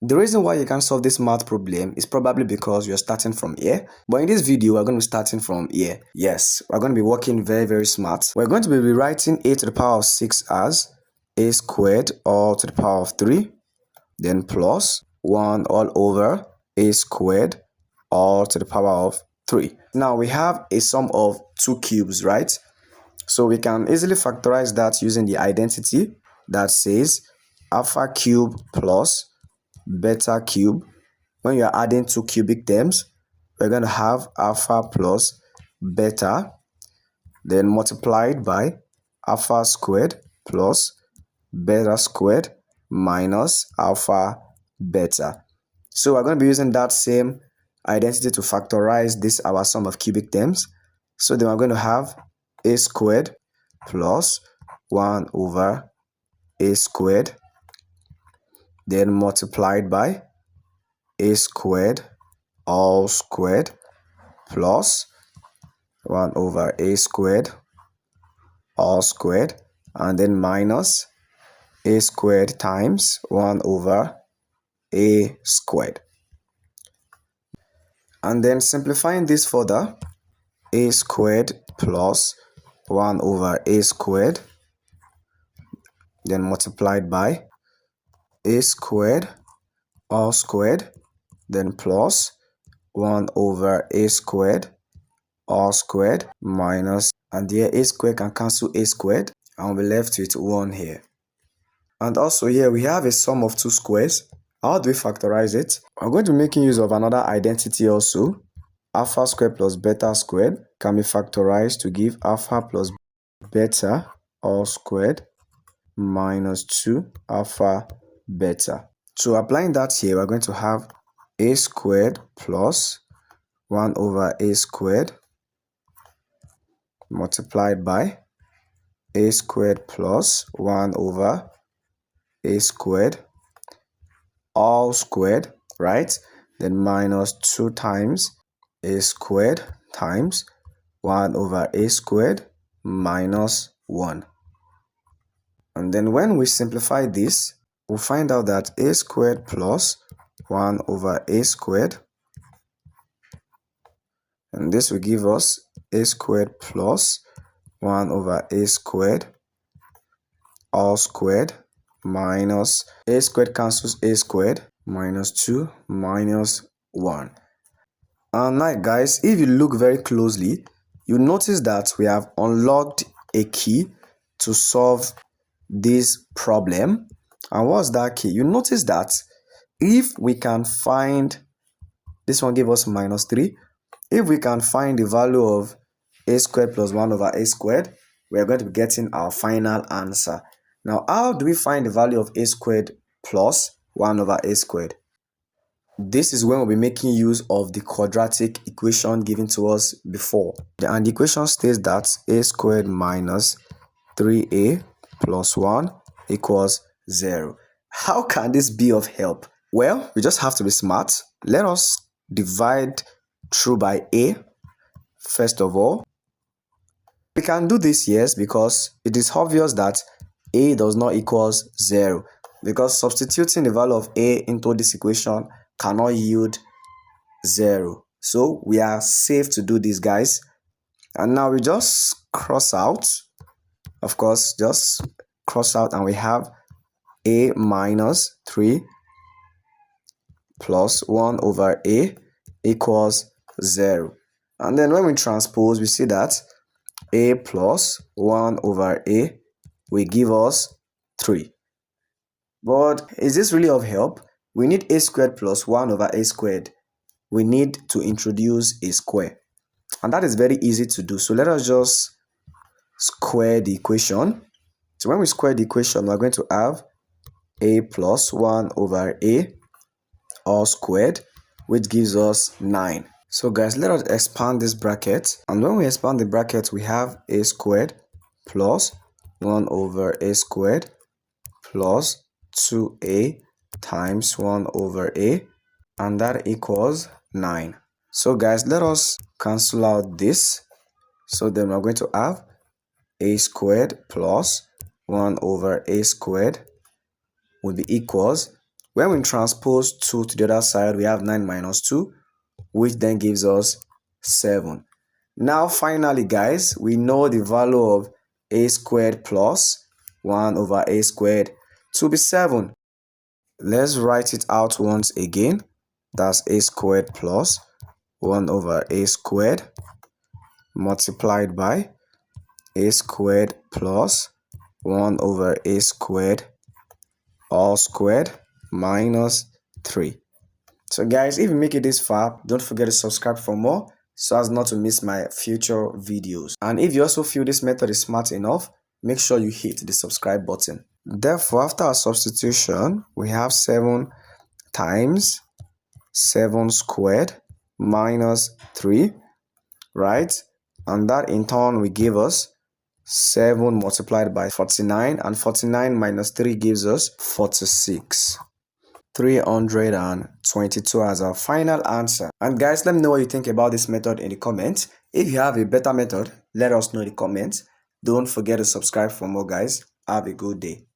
The reason why you can't solve this math problem is probably because you're starting from here. But in this video, we're going to be starting from here. Yes, we're going to be working very smart. We're going to be rewriting a to the power of 6 as a squared all to the power of 3, then plus 1 all over a squared all to the power of 3. Now we have a sum of 2 cubes, right? So we can easily factorize that using the identity that says alpha cube plus beta cube. When you're adding 2 cubic terms, we're going to have alpha plus beta, then multiplied by alpha squared plus beta squared minus alpha beta. So we're going to be using that same identity to factorize this our sum of cubic terms. So then we're going to have a squared plus 1 over a squared, then multiplied by a squared all squared plus 1 over a squared all squared, and then minus a squared times 1 over a squared. And then simplifying this further, a squared plus 1 over a squared, then multiplied by a squared all squared, then plus 1 over a squared all squared minus, and here a squared can cancel a squared and we'll be left with 1 here. And also here we have a sum of 2 squares. How do we factorize it? I'm going to be making use of another identity also. Alpha squared plus beta squared can be factorized to give alpha plus beta all squared minus 2 alpha beta. So applying that here, we're going to have a squared plus 1 over a squared multiplied by a squared plus 1 over a squared all squared, right? Then minus 2 times a squared times 1 over a squared minus 1. And then when we simplify this, we'll find out that a squared plus 1 over a squared, and this will give us a squared plus 1 over a squared all squared minus a squared cancels a squared minus 2 minus 1. And now guys, if you look very closely, you notice that we have unlocked a key to solve this problem. And what's that key? You notice that if we can find, this one give us minus 3, if we can find the value of a squared plus 1 over a squared, we are going to be getting our final answer. Now, how do we find the value of a squared plus 1 over a squared? This is when we'll be making use of the quadratic equation given to us before. And the equation states that a squared minus 3a plus 1 equals 0. How can this be of help? Well, we just have to be smart. Let us divide through by a first of all. We can do this, yes, because it is obvious that a does not equals 0, because substituting the value of a into this equation cannot yield 0. So we are safe to do this, guys. And now we just cross out, of course, just cross out, and we have a minus 3 plus 1 over a equals 0. And then when we transpose, we see that a plus 1 over a will give us 3. But is this really of help? We need a squared plus 1 over a squared. We need to introduce a square. And that is very easy to do. So let us just square the equation. So when we square the equation, we're going to have a plus 1 over a all squared, which gives us 9. So guys, let us expand this bracket. And when we expand the bracket, we have a squared plus 1 over a squared plus 2a times 1 over a, and that equals 9. So guys, let us cancel out this. So then we're going to have a squared plus 1 over a squared would be equals When we transpose 2 to the other side, we have 9 minus 2, which then gives us 7. Now finally guys, we know the value of a squared plus 1 over a squared to be 7. Let's write it out once again. That's a squared plus 1 over a squared multiplied by a squared plus 1 over a squared all squared minus 3. So guys, if you make it this far, don't forget to subscribe for more so as not to miss my future videos. And if you also feel this method is smart enough, make sure you hit the subscribe button. Therefore, after our substitution, we have 7 times 7 squared minus 3, right? And that in turn will give us 7 multiplied by 49, and 49 minus 3 gives us 46. 322 as our final answer. And guys, let me know what you think about this method in the comments. If you have a better method, let us know in the comments. Don't forget to subscribe for more guys. Have a good day.